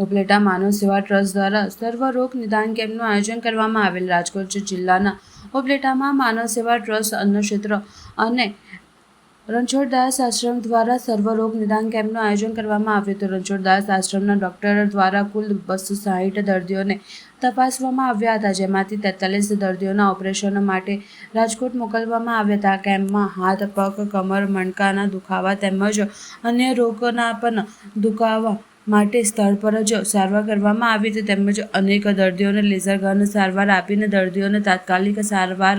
ઉપલેટા માનવ સેવા ટ્રસ્ટ દ્વારા સર્વરોગ નિદાન કેમ્પનું આયોજન કરવામાં આવેલ. રાજકોટ જિલ્લાના ઉપલેટામાં માનવ સેવા ટ્રસ્ટ, અન્નક્ષેત્ર અને રણછોડદાસ આશ્રમ દ્વારા સર્વરોગ નિદાન કેમ્પનું આયોજન કરવામાં આવ્યું હતું. રણછોડદાસ આશ્રમના ડોક્ટર દ્વારા કુલ 260 દર્દીઓને તપાસવામાં આવ્યા હતા, જેમાંથી 43 દર્દીઓના ઓપરેશન માટે રાજકોટ મોકલવામાં આવ્યા હતા. આ કેમ્પમાં હાથ, પગ, કમર, મણકાના દુખાવા તેમજ અન્ય રોગોના પણ દુખાવા માટે સ્થળ પર જ સારવાર કરવામાં આવી હતી. તેમજ અનેક દર્દીઓને લેઝર ગન સારવાર આપીને દર્દીઓને તાત્કાલિક સારવાર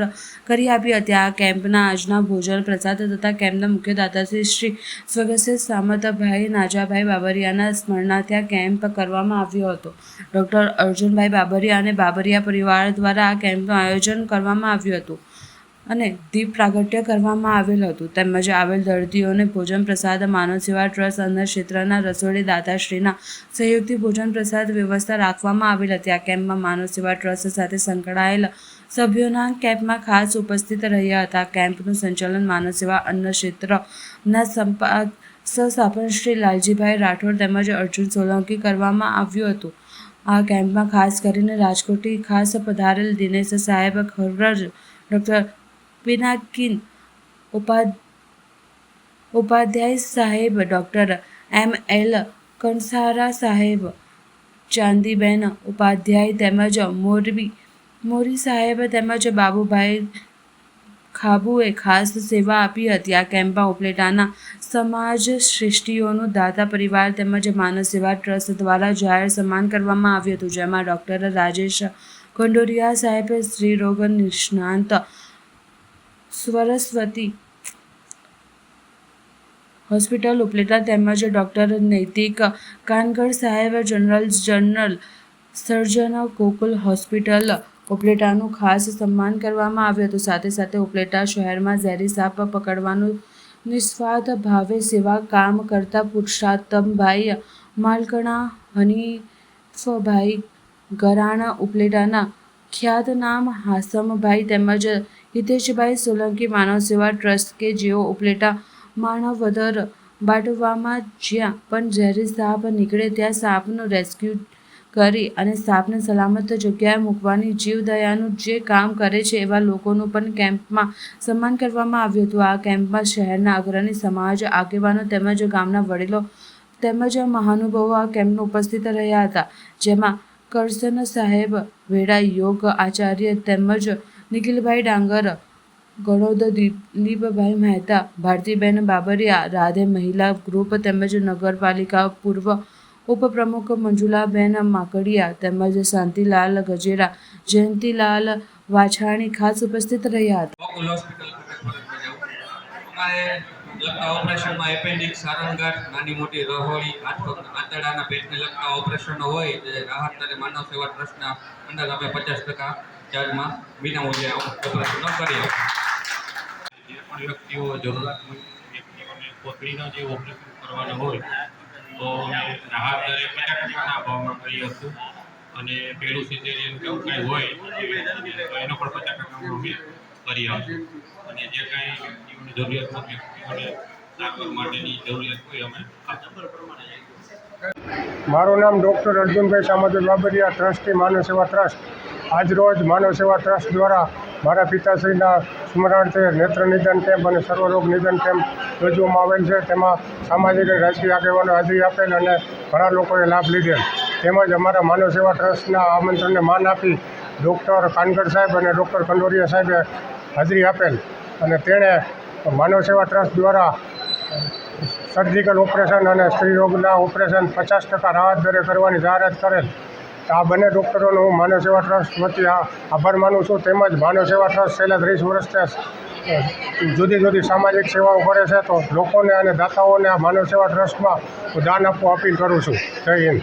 કરી આપી હતી. આ કેમ્પના આજના ભોજન પ્રસાદ તથા કેમ્પના મુખ્ય દાતાશ્રી શ્રી સ્વર્ગસ્થ સામતભાઈ નાજાભાઈ બાબરિયાના સ્મરણાર્થે આ કેમ્પ કરવામાં આવ્યો હતો. ડૉક્ટર અર્જુનભાઈ બાબરિયા અને બાબરિયા પરિવાર દ્વારા આ કેમ્પનું આયોજન કરવામાં આવ્યું હતું અને દીપ પ્રાગટ્ય કરવામાં આવેલ હતું. તેમજ આવેલ દર્દીઓને ભોજન પ્રસાદ માનવ સેવા ટ્રસ્ટ અન્નક્ષેત્રના રસોડી દાતાશ્રીના સહયોગથી ભોજન પ્રસાદ વ્યવસ્થા રાખવામાં આવેલ હતી. આ કેમ્પમાં માનવ સેવા ટ્રસ્ટ સાથે સંકળાયેલ સભ્યોના કેમ્પમાં ખાસ ઉપસ્થિત રહ્યા હતા. કેમ્પનું સંચાલન માનવ સેવા અન્નક્ષેત્રના સહસ્થાપક શ્રી લાલજીભાઈ રાઠોડ તેમજ અર્જુન સોલંકી કરવામાં આવ્યું હતું. આ કેમ્પમાં ખાસ કરીને રાજકોટથી ખાસ પધારેલ દિનેશ સાહેબ ખરજ, ડૉક્ટર પિનાકીન ઉપાધ્યાય સાહેબ, ડૉક્ટર M.L. કણસારા સાહેબ, ચાંદીબેન ઉપાધ્યાય તેમજ મોરી સાહેબ તેમજ બાબુભાઈ ખાબુએ ખાસ સેવા આપી હતી. આ કેમ્પમાં ઉપલેટાના સમાજ શ્રેષ્ઠીઓનું દાતા પરિવાર તેમજ માનવ સેવા ટ્રસ્ટ દ્વારા જાહેર સન્માન કરવામાં આવ્યું હતું, જેમાં ડૉક્ટર રાજેશ ખંડોરિયા સાહેબ, સ્ત્રીરોગ નિષ્ણાત સરસ્વતી હોસ્પિટલ ઉપલેટા તેમજ ડૉક્ટર નૈતિક કાનગડ સાહેબ, જનરલ સર્જન ગોકુલ હોસ્પિટલ ઉપલેટાનું ખાસ સન્માન કરવામાં આવ્યું હતું. સાથે સાથે ઉપલેટા શહેરમાં ઝેરી સાપ પકડવાનું નિસ્વાર્થ ભાવે સેવા કામ કરતા પુરુષોત્તમભાઈ માલકણા, હનીફભાઈ ગરાણા, ઉપલેટાના ખ્યાતનામ હાસમભાઈ તેમજ હિતેશભાઈ સોલંકી માનવ સેવા ટ્રસ્ટ કે જેઓ ઉપલેટા માનવદર બાટવામાં જ્યાં પણ ઝેરી સાપ નીકળે ત્યાં સાપનું રેસ્ક્યુ કરી અને સાપને સલામત જગ્યાએ મૂકવાની જીવદયાનું જે કામ કરે છે, એવા લોકોનું પણ કેમ્પમાં સન્માન કરવામાં આવ્યું હતું. આ કેમ્પમાં શહેરના અગ્રણી સમાજ આગેવાનો તેમજ ગામના વડીલો તેમજ મહાનુભાવો આ કેમ્પમાં ઉપસ્થિત રહ્યા હતા, જેમાં કરસન સાહેબ વેડા, યોગ આચાર્ય તેમજ નિખિલભાઈ ડાંગર, ગણોદ દિલીપભાઈ મહેતા, ભારતીબેન બાબરિયા, રાધે મહિલા ગ્રુપ તેમજ નગરપાલિકા પૂર્વ ઉપપ્રમુખ મંજુલાબેન માકડિયા તેમજ શાંતિલાલ ગજેરા, જયંતિલાલ વાછાણી ખાસ ઉપસ્થિત રહ્યા હતા. ઓપરેશનમાં એપેન્ડિક્સ, સારંગાટ, નાની મોટી રહોળી, આંતરડાના પેટને લગતા ઓપરેશનો હોય તે રાહત દરે માનવ સેવા ટ્રસ્ટના અંદર અમે 50% ચાર્જમાં વિનામૂલ્યે ઓપરેશનો કરીએ. જે પણ વ્યક્તિઓ જરૂરિયાતમંદ વ્યક્તિઓને કોથળીના જે ઓપરેશન કરવાના હોય તો અમે રાહત દરે 50%ના ભાવમાં કરીએ છીએ અને પેલું સિઝેરિયન કે એવું કંઈ હોય તો એનો પણ 50%માં અમે કરી આપીએ અને જે કાંઈ વ્યક્તિઓને જરૂરિયાતમંદ વ્યક્તિઓને સારવાર માટેની જરૂરિયાત હોય અમે આપીએ. મારું નામ ડૉક્ટર અર્જુનભાઈ સામતભાઈ બાબરિયા, ટ્રસ્ટી માનવ સેવા ટ્રસ્ટ. આજરોજ માનવ સેવા ટ્રસ્ટ દ્વારા મારા પિતાશ્રીના સ્મરણાર્થે નેત્ર નિદાન કેમ્પ અને સર્વરોગ નિદાન કેમ્પ યોજવામાં આવેલ છે. તેમાં સામાજિક અને રાજકીય આગેવાનો હાજરી આપેલ અને ઘણા લોકોએ લાભ લીધેલ. તેમજ અમારા માનવ સેવા ટ્રસ્ટના આમંત્રણને માન આપી ડૉક્ટર કાનગડ સાહેબ અને ડૉક્ટર ખંડોરિયા સાહેબે હાજરી આપેલ અને તેણે માનવ સેવા ટ્રસ્ટ દ્વારા સર્જિકલ ઓપરેશન અને સ્ત્રીરોગના ઓપરેશન 50% રાહત દરે કરવાની જાહેરાત કરેલ. આ બંને ડૉક્ટરોનો હું માનવ સેવા ટ્રસ્ટ વતી આભાર માનું છું. તેમજ માનવ સેવા ટ્રસ્ટ છેલ્લા 30 વર્ષથી જુદી જુદી સામાજિક સેવાઓ કરે છે, તો લોકોને અને દાતાઓને આ માનવ સેવા ટ્રસ્ટમાં હું દાન આપવા અપીલ કરું છું. જય હિન્દ.